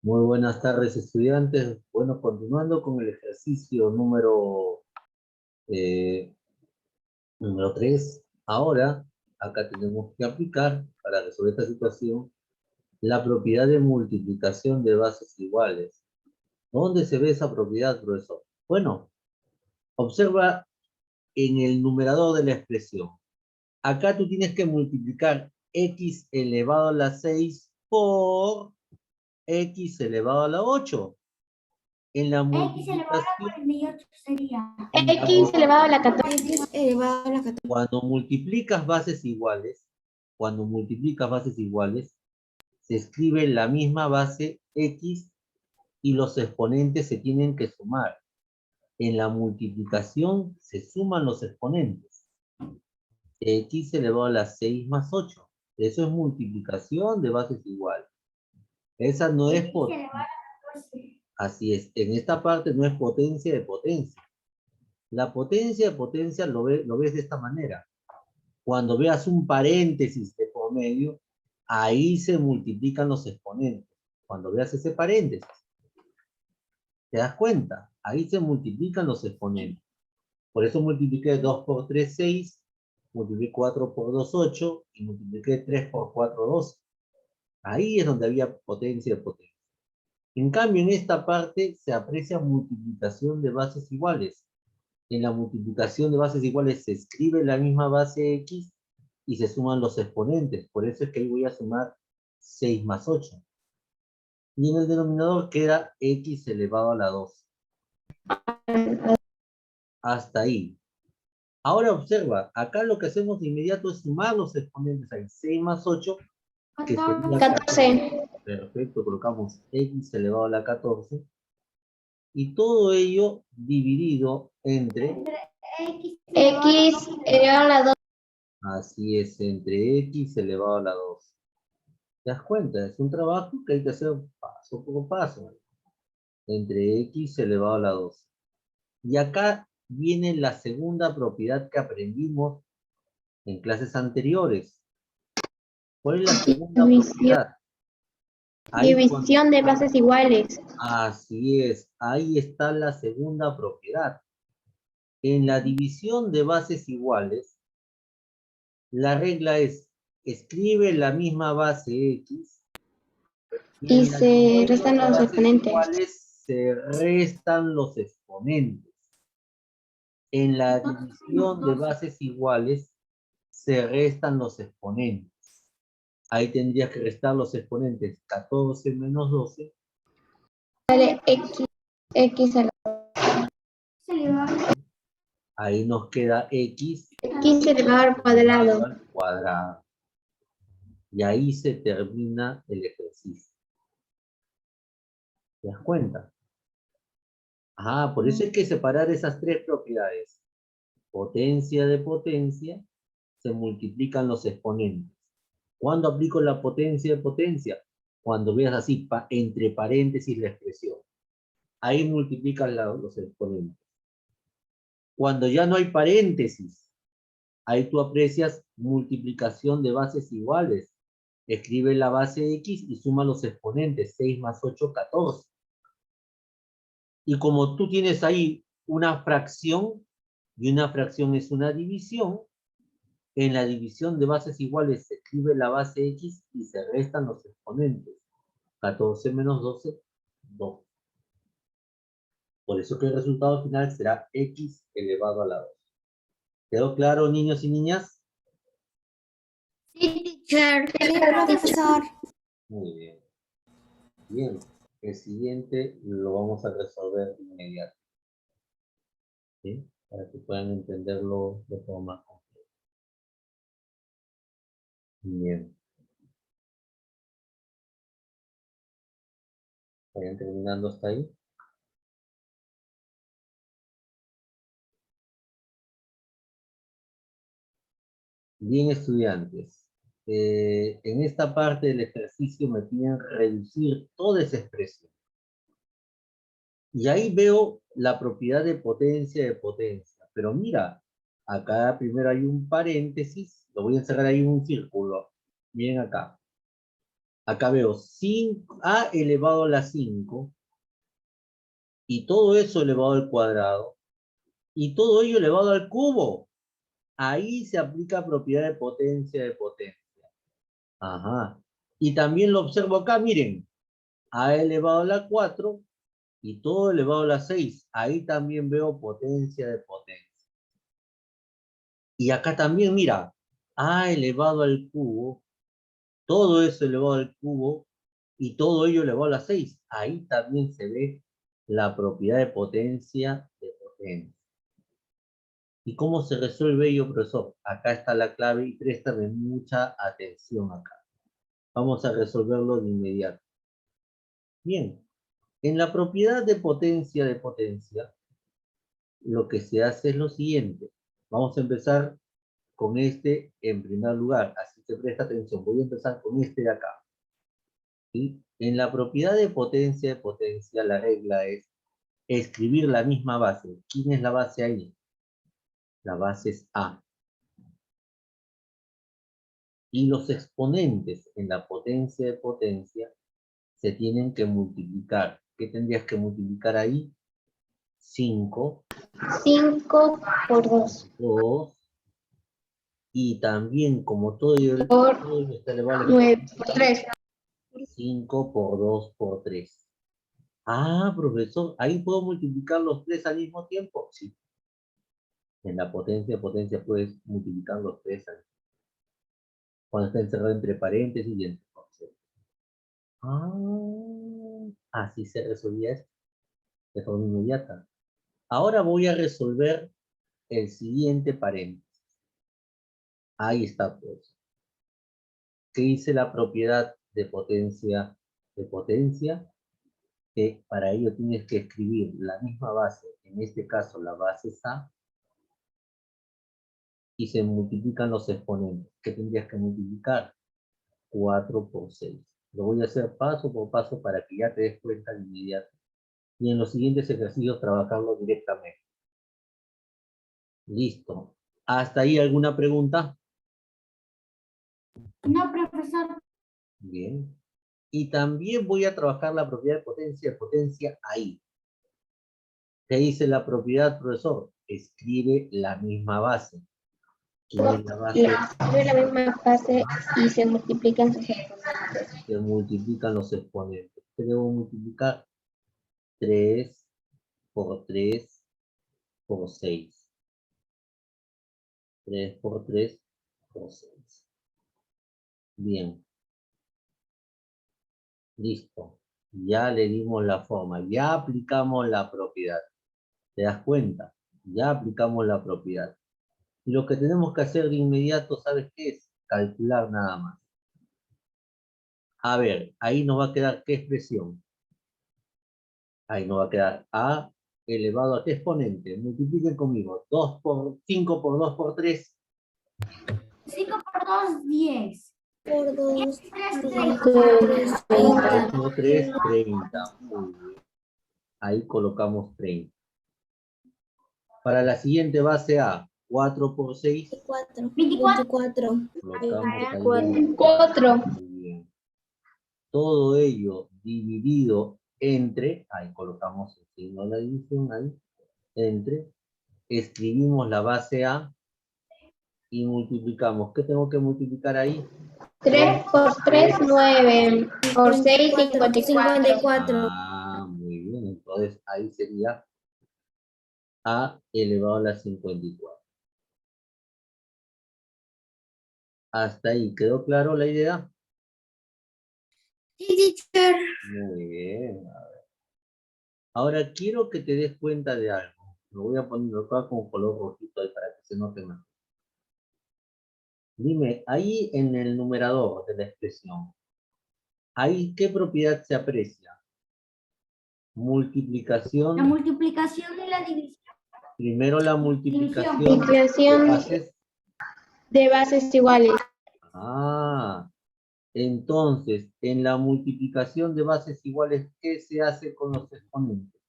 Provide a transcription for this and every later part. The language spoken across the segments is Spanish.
Muy buenas tardes, estudiantes. Bueno, continuando con el ejercicio eh, número 3. Ahora, acá tenemos que aplicar, para resolver esta situación, la propiedad de multiplicación de bases iguales. ¿Dónde se ve esa propiedad, profesor? Bueno, observa en el numerador de la expresión. Acá tú tienes que multiplicar x elevado a la 6 por x elevado a la 8. En la X elevado a la multiplicación, 48 sería. en la X elevado a la 14. X elevado a la 14. Cuando multiplicas bases iguales, se escribe la misma base x y los exponentes se tienen que sumar. En la multiplicación se suman los exponentes. X elevado a la 6 más 8. Eso es multiplicación de bases iguales. Esa no es potencia. Así es. En esta parte no es potencia de potencia. La potencia de potencia lo ves de esta manera. Cuando veas un paréntesis de por medio, ahí se multiplican los exponentes. Cuando veas ese paréntesis, ¿te das cuenta? Ahí se multiplican los exponentes. Por eso multipliqué 2 por 3, 6, multipliqué 4 por 2, 8, y multipliqué 3 por 4, 12. Ahí es donde había potencia de potencia. En cambio, en esta parte se aprecia multiplicación de bases iguales. En la multiplicación de bases iguales se escribe la misma base x y se suman los exponentes. Por eso es que ahí voy a sumar 6 más 8. Y en el denominador queda x elevado a la 2. Hasta ahí. Ahora observa, acá lo que hacemos de inmediato es sumar los exponentes. Hay 6 más 8, que sería 14. Perfecto, colocamos x elevado a la 14. Y todo ello dividido entre... X elevado a la 2. Así es, entre x elevado a la 2. ¿Te das cuenta? Es un trabajo que hay que hacer paso por paso. Entre x elevado a la 2. Y acá viene la segunda propiedad que aprendimos en clases anteriores. ¿Cuál es la segunda propiedad? División de bases iguales. Así es, ahí está la segunda propiedad. En la división de bases iguales, la regla es, escribe la misma base x Y se restan los exponentes. iguales se restan los exponentes. En la división de bases iguales se restan los exponentes. Ahí tendrías que restar los exponentes 14 menos 12. Sale X Ahí nos queda x elevado al cuadrado. al cuadrado. Y ahí se termina el ejercicio. ¿Te das cuenta? Ah, por eso hay que separar esas tres propiedades. Potencia de potencia, se multiplican los exponentes. ¿Cuándo aplico la potencia de potencia? Cuando veas así, entre paréntesis la expresión. Ahí multiplican los exponentes. Cuando ya no hay paréntesis, ahí tú aprecias multiplicación de bases iguales. Escribe la base x y suma los exponentes. 6 más 8, 14. Y como tú tienes ahí una fracción, y una fracción es una división, en la división de bases iguales se escribe la base x y se restan los exponentes. 14 menos 12, 2. Por eso que el resultado final será x elevado a la 2. ¿Quedó claro, niños y niñas? Sí, teacher. Sí, profesor. Muy bien. Bien. El siguiente lo vamos a resolver de inmediato. ¿Sí? Para que puedan entenderlo de forma completa. Bien. Vayan terminando hasta ahí. Bien, estudiantes. En esta parte del ejercicio me piden reducir toda esa expresión. Y ahí veo la propiedad de potencia. Pero mira, acá primero hay un paréntesis, lo voy a encerrar ahí en un círculo. Miren acá. Acá veo 5a elevado a la 5 y todo eso elevado al cuadrado y todo ello elevado al cubo. Ahí se aplica propiedad de potencia. Ajá. Y también lo observo acá, miren. A elevado a la 4 y todo elevado a la 6. Ahí también veo potencia de potencia. Y acá también, mira, a elevado al cubo, todo eso elevado al cubo y todo ello elevado a la 6. Ahí también se ve la propiedad de potencia. ¿Y cómo se resuelve ello, profesor? Acá está la clave y préstame mucha atención acá. Vamos a resolverlo de inmediato. Bien, en la propiedad de potencia, lo que se hace es lo siguiente. Vamos a empezar con este en primer lugar, así que presta atención. Voy a empezar con este de acá. ¿Sí? En la propiedad de potencia, la regla es escribir la misma base. ¿Quién es la base ahí? La base es A. Y los exponentes en la potencia de potencia se tienen que multiplicar. ¿Qué tendrías que multiplicar ahí? 5. 5 por 2. 2. Y también, como todo Por está elevado a la 9 por 3. 5 por 2 por 3. Ah, profesor, ¿ahí puedo multiplicar los 3 al mismo tiempo? Sí. En la potencia puedes multiplicar los 3 al mismo tiempo. Cuando está encerrado entre paréntesis y entre conceptos. Así se resolvía esto de forma inmediata. Ahora voy a resolver el siguiente paréntesis. Ahí está, pues. ¿Qué dice la propiedad de potencia? Que para ello tienes que escribir la misma base, en este caso la base es A, y se multiplican los exponentes. ¿Qué tendrías que multiplicar? 4 por 6. Lo voy a hacer paso por paso para que ya te des cuenta de inmediato. Y en los siguientes ejercicios trabajarlo directamente. Listo. ¿Hasta ahí alguna pregunta? No, profesor. Bien. Y también voy a trabajar la propiedad de potencia ahí. ¿Qué dice la propiedad, profesor? Escribe la misma base. ¿Quién es la base? La misma fase y se multiplican sus exponentes. Se multiplican los exponentes. ¿Qué debo multiplicar? 3 por 3 por 6. 3 por 3 por 6. Bien. Listo. Ya le dimos la forma. Ya aplicamos la propiedad. ¿Te das cuenta? Ya aplicamos la propiedad. Y lo que tenemos que hacer de inmediato, ¿sabes qué es? Calcular nada más. A ver, ahí nos va a quedar ¿qué expresión? Ahí nos va a quedar A elevado a qué exponente. Multipliquen conmigo. 5 por 2 por 3. 5 por 2, 10. Por 2, 3, 30. Por 3, 30. Muy bien. Ahí colocamos 30. Para la siguiente base A, 4 por 6. 24. Colocamos ahí 4. Muy bien. Todo ello dividido entre, ahí colocamos el signo de la división, ahí, entre, escribimos la base A y multiplicamos. ¿Qué tengo que multiplicar ahí? 3 por 3, 9. Por 6, 54. Ah, muy bien. Entonces ahí sería A elevado a la 54. Hasta ahí, ¿quedó claro la idea? Sí, teacher. Muy bien. A ver. Ahora quiero que te des cuenta de algo. Lo voy a poner acá con color rojito ahí para que se note más. Dime, ahí en el numerador de la expresión, ¿ahí qué propiedad se aprecia? Multiplicación. La multiplicación y la división. Primero la multiplicación de Multiplicación bases. de bases iguales. Ah, entonces, en la multiplicación de bases iguales, ¿qué se hace con los exponentes?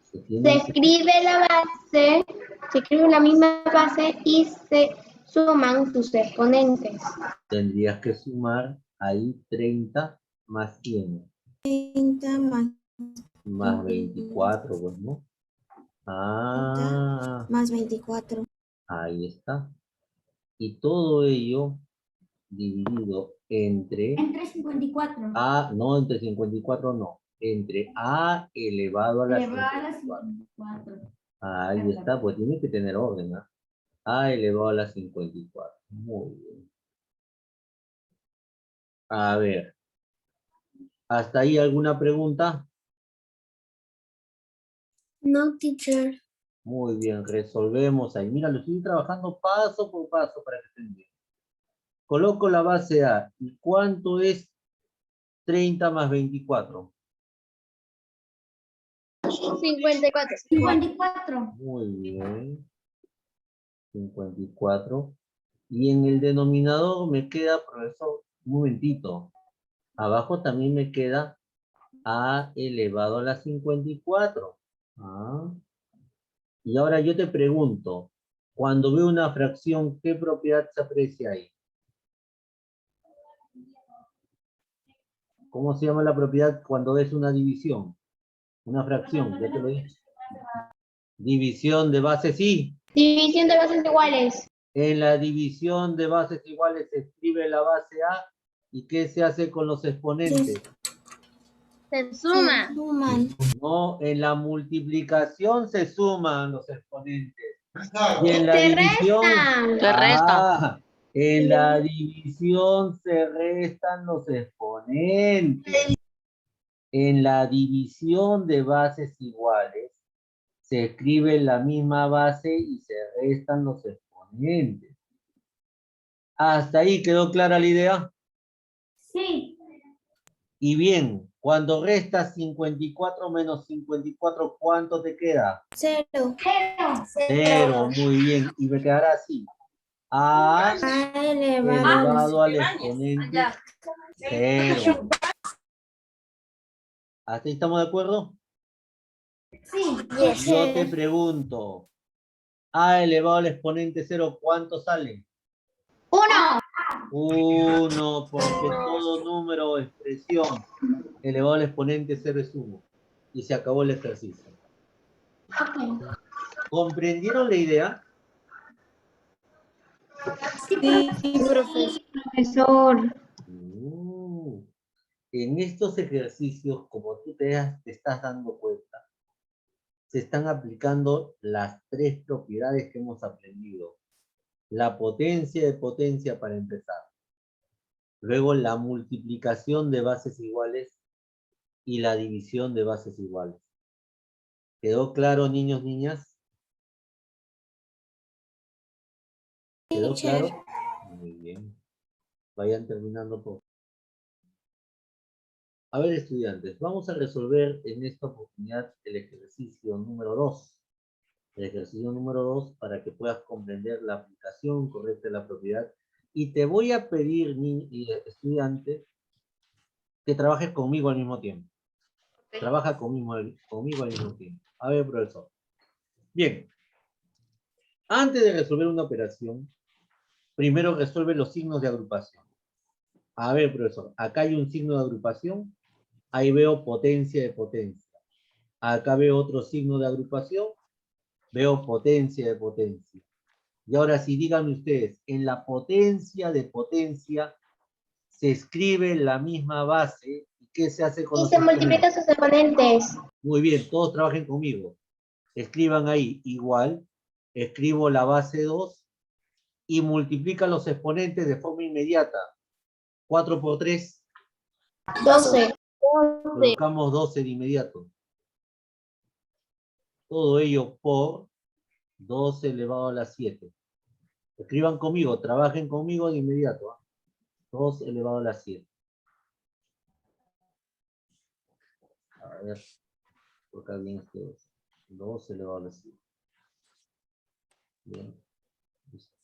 Se escribe la base, se escribe la misma base y se suman sus exponentes. Tendrías que sumar Ahí 30 más 100. 30 Más 24, pues, ¿no? Ah, más 24. ahí está. Y todo ello dividido entre... Entre 54. A, no, entre 54 no. Entre A elevado a la Elevado a la 54. 54. Ahí está, pues tiene que tener orden, ¿no? A elevado a la 54. Muy bien. A ver. ¿Hasta ahí alguna pregunta? No, teacher. Muy bien, resolvemos ahí. Mira, lo estoy trabajando paso por paso para que estén bien. Coloco la base A. ¿Y cuánto es 30 más 24? 54. 54. Muy bien. 54. Y en el denominador me queda, profesor, un momentito. Abajo también me queda A elevado a la 54. Ah. Y ahora yo te pregunto, cuando veo una fracción, ¿qué propiedad se aprecia ahí? ¿Cómo se llama la propiedad cuando es una división? Una fracción, ya te lo he dicho. División de bases, sí. División de bases iguales. En la división de bases iguales se escribe la base A. ¿Y qué se hace con los exponentes? Se suma. Suman. No, en la multiplicación se suman los exponentes. Y en la Se división... restan. Se resta. Ah, en la división se restan los exponentes. En la división de bases iguales se escribe la misma base y se restan los exponentes. ¿Hasta ahí quedó clara la idea? Sí. Y bien, cuando restas 54 menos 54, ¿cuánto te queda? 0. 0, muy bien. Y me quedará así. A A elevado. elevado al exponente 0. ¿Hasta ahí estamos de acuerdo? Sí. Yo te pregunto, A elevado al exponente 0, ¿cuánto sale? 1. 1, porque todo número o expresión elevado al exponente 0 es 1. Y se acabó el ejercicio. Ok. ¿Comprendieron la idea? Sí, Profesor. En estos ejercicios, como tú te estás dando cuenta, se están aplicando las 3 propiedades que hemos aprendido. La potencia de potencia para empezar. Luego la multiplicación de bases iguales y la división de bases iguales. ¿Quedó claro, niños, niñas? ¿Quedó claro? Muy bien. Vayan terminando por... A ver, estudiantes, vamos a resolver en esta oportunidad el ejercicio número 2. El ejercicio número 2 para que puedas comprender la aplicación correcta de la propiedad. Y te voy a pedir, estudiante, que trabajes conmigo al mismo tiempo. Trabaja conmigo al mismo tiempo. A ver, profesor. Bien. Antes de resolver una operación, primero resuelve los signos de agrupación. A ver, profesor, acá hay un signo de agrupación. Ahí veo potencia de potencia. Acá veo otro signo de agrupación. Veo potencia de potencia. Y ahora sí, díganme ustedes, en la potencia de potencia se escribe la misma base. ¿Y qué se hace con Y los se exponentes? multiplican sus exponentes. Muy bien, todos trabajen conmigo. Escriban ahí igual. Escribo la base 2 y multiplican los exponentes de forma inmediata. 4 por 3. 12. Colocamos 12 de inmediato. Todo ello por 12 elevado a la 7. Escriban conmigo, trabajen conmigo de inmediato. 2 elevado a la 7. A ver, colocar bien este 2. 2 elevado a la 7. Bien. Listo.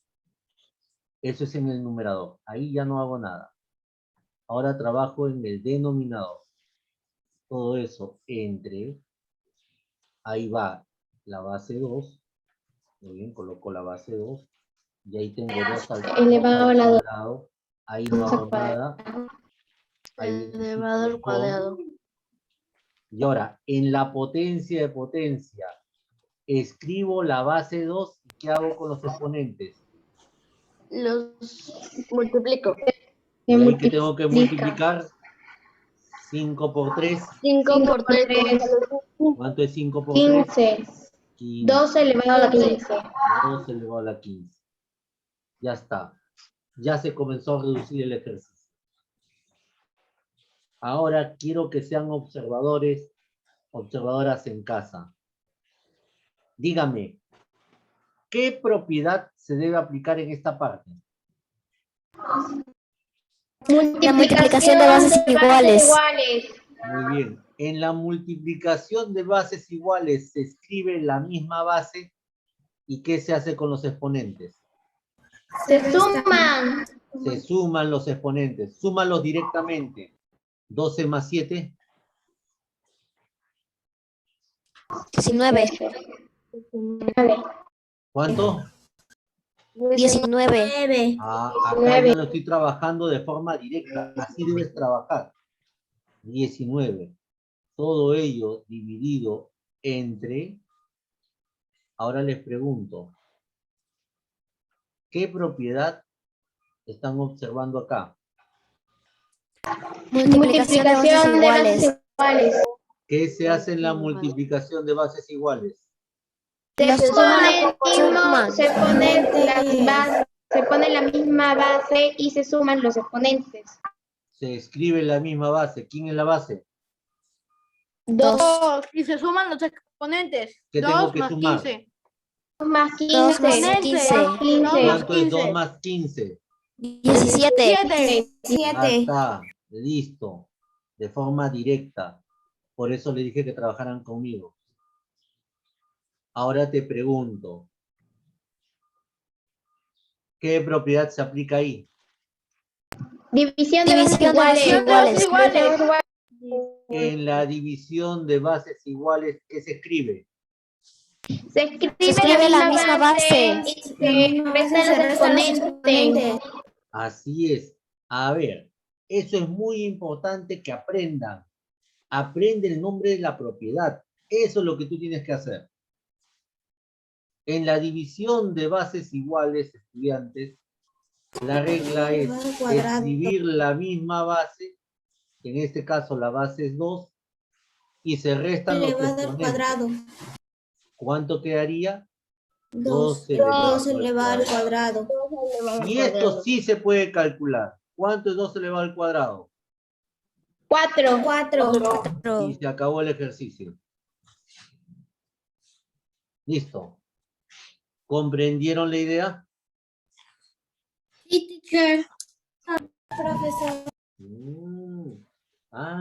Eso es en el numerador. Ahí ya no hago nada. Ahora trabajo en el denominador. Todo eso entre... Ahí va la base 2. Muy bien, coloco la base 2. Y ahí tengo 2 al Elevado a la 2. cuadrado. Ahí no hago nada. Ahí elevado al con. cuadrado. Y ahora, en la potencia de potencia, escribo la base 2 y ¿qué hago con los exponentes? Los multiplico. Y ahí que tengo que multiplicar 5 por 3. 5 por 3. ¿Cuánto es 5 por 3? 15. 15. 2 elevado a 15. 2 elevado a la 15. Ya está. Ya se comenzó a reducir el ejercicio. Ahora quiero que sean observadores, observadoras en casa. Dígame, ¿qué propiedad se debe aplicar en esta parte? La multiplicación de bases iguales. Muy bien. En la multiplicación de bases iguales se escribe la misma base. ¿Y qué se hace con los exponentes? Se suman. Se suman los exponentes. Súmalos directamente. 12 más 7. 19. ¿Cuánto? 19. Acá yo lo estoy trabajando de forma directa. Así debes trabajar. 19. Todo ello dividido entre... Ahora les pregunto. ¿Qué propiedad están observando acá? Multiplicación de bases iguales. ¿Qué se hace en la multiplicación de bases iguales? Se pone la misma base y se suman los exponentes. Se escribe la misma base. ¿Quién es la base? 2. Y se suman los exponentes. ¿Qué tengo 2 que más sumar? 15. Más 2 más 15. 15. ¿Cuánto es 2 más 15? 17. Ya está. Listo. De forma directa. Por eso le dije que trabajaran conmigo. Ahora te pregunto. ¿Qué propiedad se aplica ahí? División de bases iguales. En la división de bases iguales, ¿qué se escribe? Se escribe la misma base y se restan los exponentes. Así es. A ver, eso es muy importante que aprendan. Aprende el nombre de la propiedad. Eso es lo que tú tienes que hacer. En la división de bases iguales, estudiantes, la regla es escribir la misma base, en este caso la base es 2, y se restan los exponentes. ¿Cuánto quedaría? 2 elevado al cuadrado. Y esto sí se puede calcular. ¿Cuánto es 2 elevado al cuadrado? 4. Y se acabó el ejercicio. Listo. ¿Comprendieron la idea? Sí, teacher. Profesor.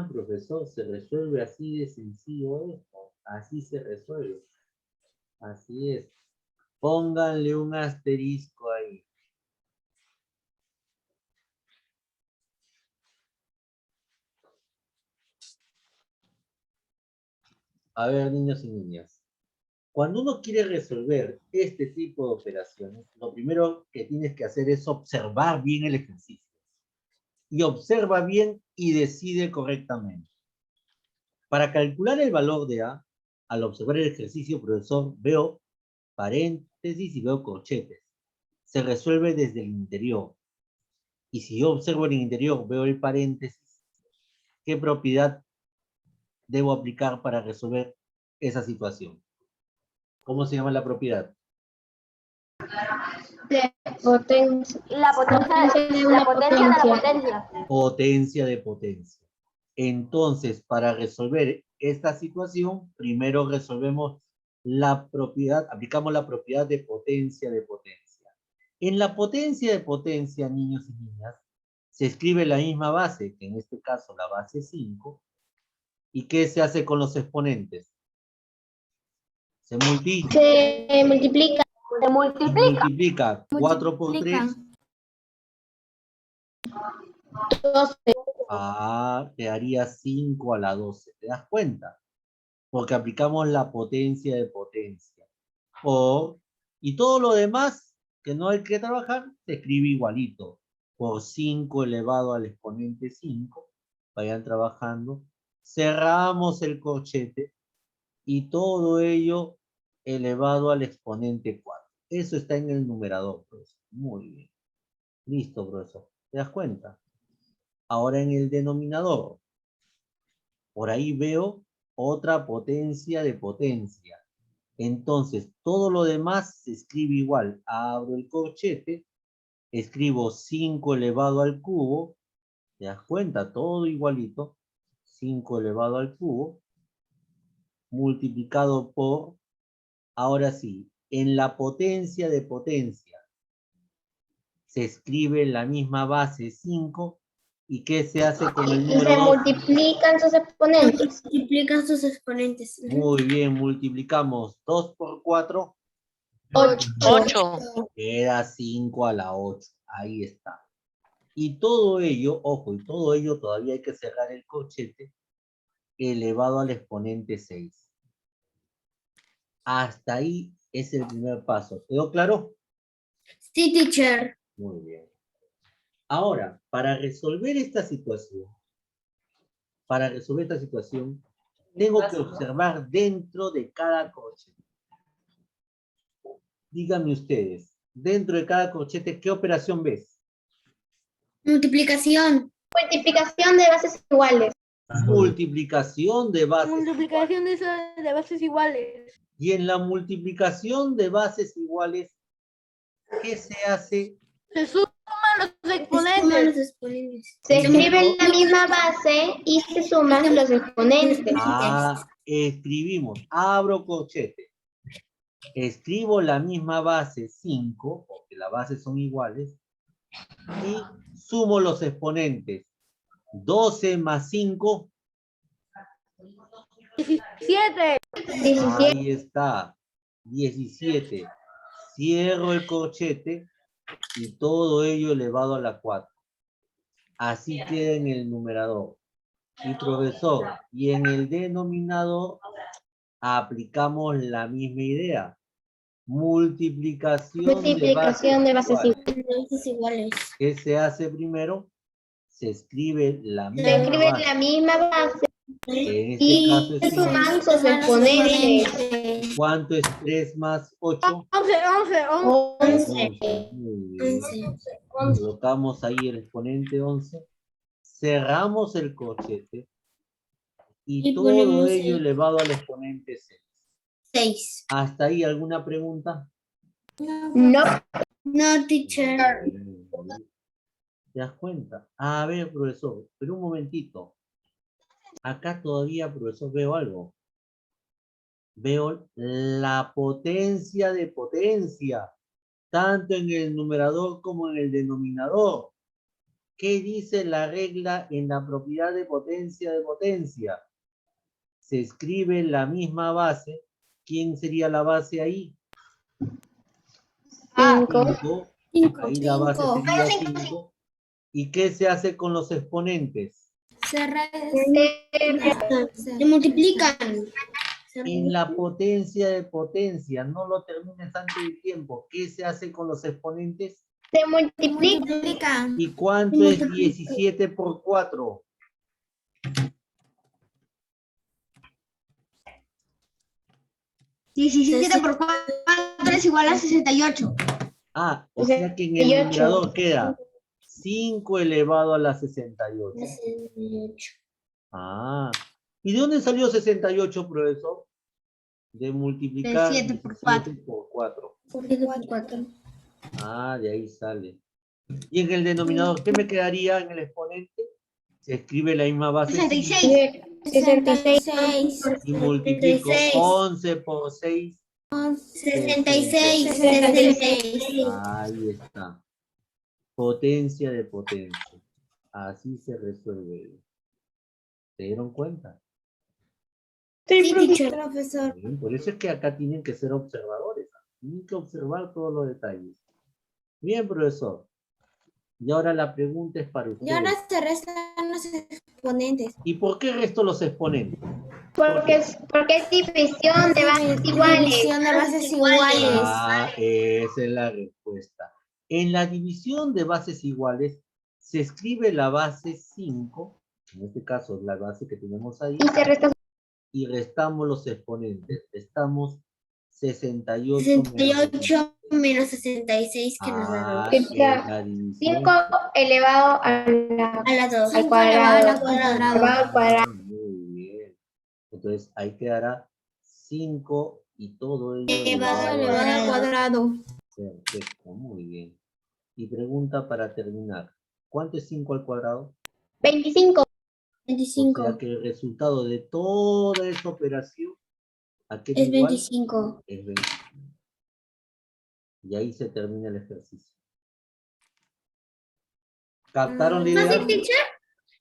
Profesor, se resuelve así de sencillo esto. Así se resuelve. Así es. Pónganle un asterisco ahí. A ver, niños y niñas. Cuando uno quiere resolver este tipo de operaciones, lo primero que tienes que hacer es observar bien el ejercicio. Y observa bien y decide correctamente. Para calcular el valor de A, al observar el ejercicio, profesor, veo paréntesis y veo corchetes. Se resuelve desde el interior. Y si yo observo el interior, veo el paréntesis, ¿qué propiedad debo aplicar para resolver esa situación? ¿Cómo se llama la propiedad? La potencia de una potencia. Potencia de potencia. Entonces, para resolver esta situación, primero resolvemos la propiedad, aplicamos la propiedad de potencia de potencia. En la potencia de potencia, niños y niñas, se escribe la misma base, que en este caso la base 5, ¿y qué se hace con los exponentes? Se multiplica. Se multiplica. Se Multiplica 4 por 3. 12. Te daría 5 a la 12. ¿Te das cuenta? Porque aplicamos la potencia de potencia. Y todo lo demás, que no hay que trabajar, se escribe igualito. Por 5 elevado al exponente 5. Vayan trabajando. Cerramos el corchete y todo ello elevado al exponente 4. Eso está en el numerador, profesor. Muy bien. Listo, profesor. ¿Te das cuenta? Ahora en el denominador. Por ahí veo otra potencia de potencia. Entonces, todo lo demás se escribe igual. Abro el corchete, escribo 5 elevado al cubo. ¿Te das cuenta? Todo igualito. 5 elevado al cubo. Multiplicado por, ahora sí, en la potencia de potencia. Se escribe la misma base 5. ¿Y qué se hace con el Y número se 2? multiplican sus exponentes. Multiplican sus exponentes. Muy bien, multiplicamos 2 por 4. 8. Queda 5 a la 8. Ahí está. Y todo ello, ojo, y todo ello todavía hay que cerrar el corchete elevado al exponente 6. Hasta ahí es el primer paso. ¿Quedó claro? Sí, teacher. Muy bien. Ahora, para resolver esta situación, tengo que observar dentro de cada corchete. Díganme ustedes, dentro de cada corchete, ¿qué operación ves? Multiplicación. Multiplicación de bases iguales. Multiplicación de bases. Multiplicación de bases iguales. Y en la multiplicación de bases iguales, ¿qué se hace? Se suman los Suman exponentes. los exponentes. Se escribe la misma base y se suman los exponentes. Escribimos, abro corchete. Escribo la misma base 5, porque las bases son iguales, y sumo los exponentes. 12 más 5. 17. 17. Ahí está. 17. Cierro el corchete y todo ello elevado a la 4. Así queda en el numerador. Y profesor, y en el denominador aplicamos la misma idea. Multiplicación de bases iguales. ¿Qué se hace primero? Se escribe la Se misma escribe base. la misma base En este y caso es se 5. suman sus exponentes. ¿Cuánto es 3 más 8? 11. Muy bien. Colocamos ahí el exponente 11. Cerramos el corchete. Y todo ponemos ello el- elevado al exponente 6. 6. ¿Hasta ahí alguna pregunta? No. No, teacher. ¿Te das cuenta? A ver, profesor, pero un momentito. Acá todavía, profesor, veo algo. Veo la potencia de potencia, tanto en el numerador como en el denominador. ¿Qué dice la regla en la propiedad de potencia de potencia? Se escribe la misma base. ¿Quién sería la base ahí? 5. 5. Ahí la base sería 5. ¿Y qué se hace con los exponentes? Se multiplican. En la potencia de potencia, no lo termines antes del tiempo. ¿Qué se hace con los exponentes? Se multiplica. Multiplican. ¿Y cuánto es 17 por 4? 17 por 4 es igual a 68. Ah, o sea que en el 68. numerador queda 5 elevado a la 68. Ah, ¿y de dónde salió 68, profesor? De multiplicar De 7 por 17 por 4. Ah, de ahí sale. ¿Y en el denominador qué me quedaría en el exponente? Se escribe la misma base 66. 66. y multiplico 11 por 6. 66. Ahí está. Potencia de potencia. Así se resuelve. ¿Se dieron cuenta? Sí, teacher. Profesor. Bien, por eso es que acá tienen que ser observadores. Tienen que observar todos los detalles. Bien, profesor. Y ahora la pregunta es para ustedes. Y ahora se restan los exponentes. ¿Y por qué resto los exponentes? Porque es división de bases iguales. División de bases iguales. Ah, esa es la respuesta. En la división de bases iguales se escribe la base 5 en este caso la base que tenemos ahí, Y se resta y restamos los exponentes. Restamos 68 68 menos 66 que nos da Ah, 2. es la división. 5 elevado a A la 2. al cuadrado. Al cuadrado. Muy bien. Entonces ahí quedará 5 y todo ello Elevado elevado al cuadrado. Perfecto, muy bien. Y pregunta para terminar. ¿Cuánto es 5 al cuadrado? 25. O 25. sea que el resultado de toda esa operación, ¿a qué Es igual? 25. Es 25. Y ahí se termina el ejercicio. ¿Captaron la idea? ¿Fácil, teacher?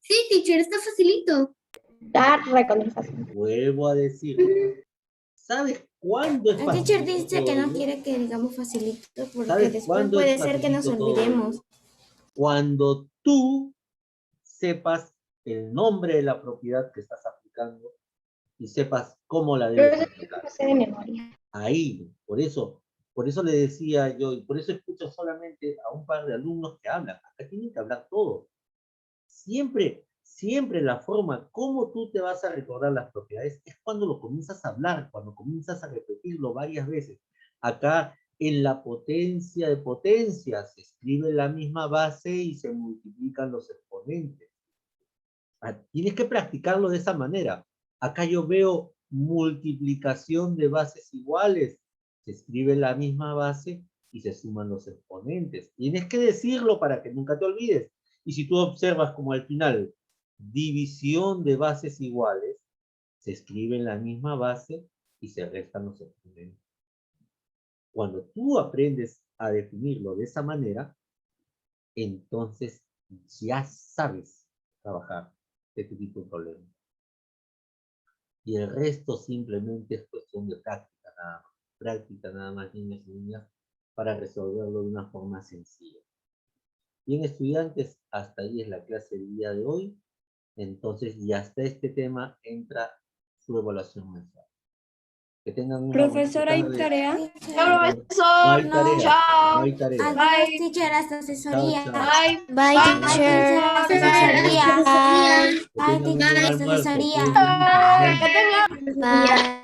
Sí, teacher, está facilito. Está recontra fácil. Vuelvo a decir. ¿Sabes cuándo es El facilito? teacher dice que no todo? quiere que digamos facilito porque ¿Sabes después cuándo puede es ser que nos facilito todo? olvidemos. Cuando tú sepas el nombre de la propiedad que estás aplicando y sepas cómo la debes aplicar. No sé de memoria. Ahí, por eso le decía yo, y por eso escucho solamente a un par de alumnos que hablan. Acá tienen que hablar todos. Siempre la forma como tú te vas a recordar las propiedades es cuando lo comienzas a hablar, cuando comienzas a repetirlo varias veces. Acá en la potencia de potencias se escribe la misma base y se multiplican los exponentes. Tienes que practicarlo de esa manera. Acá yo veo multiplicación de bases iguales. Se escribe la misma base y se suman los exponentes. Tienes que decirlo para que nunca te olvides. Y si tú observas como al final, división de bases iguales, se escribe en la misma base y se restan los exponentes. Cuando tú aprendes a definirlo de esa manera, entonces ya sabes trabajar este tipo de problemas. Y el resto simplemente es cuestión de práctica nada más, niños y niñas, para resolverlo de una forma sencilla. Bien, estudiantes, hasta ahí es la clase del día de hoy. Entonces, y hasta este tema entra su evaluación mensual. Que tengan una Profesor, ¿hay tarde. tarea? No hay tarea. No hay tarea. Adiós, teacher, hasta asesoría. Chao, chao. Bye, teacher. Asesoría. Que tengan un buen Bye, teacher, hasta almuerzo. asesoría. Cuídense mucho. Bye.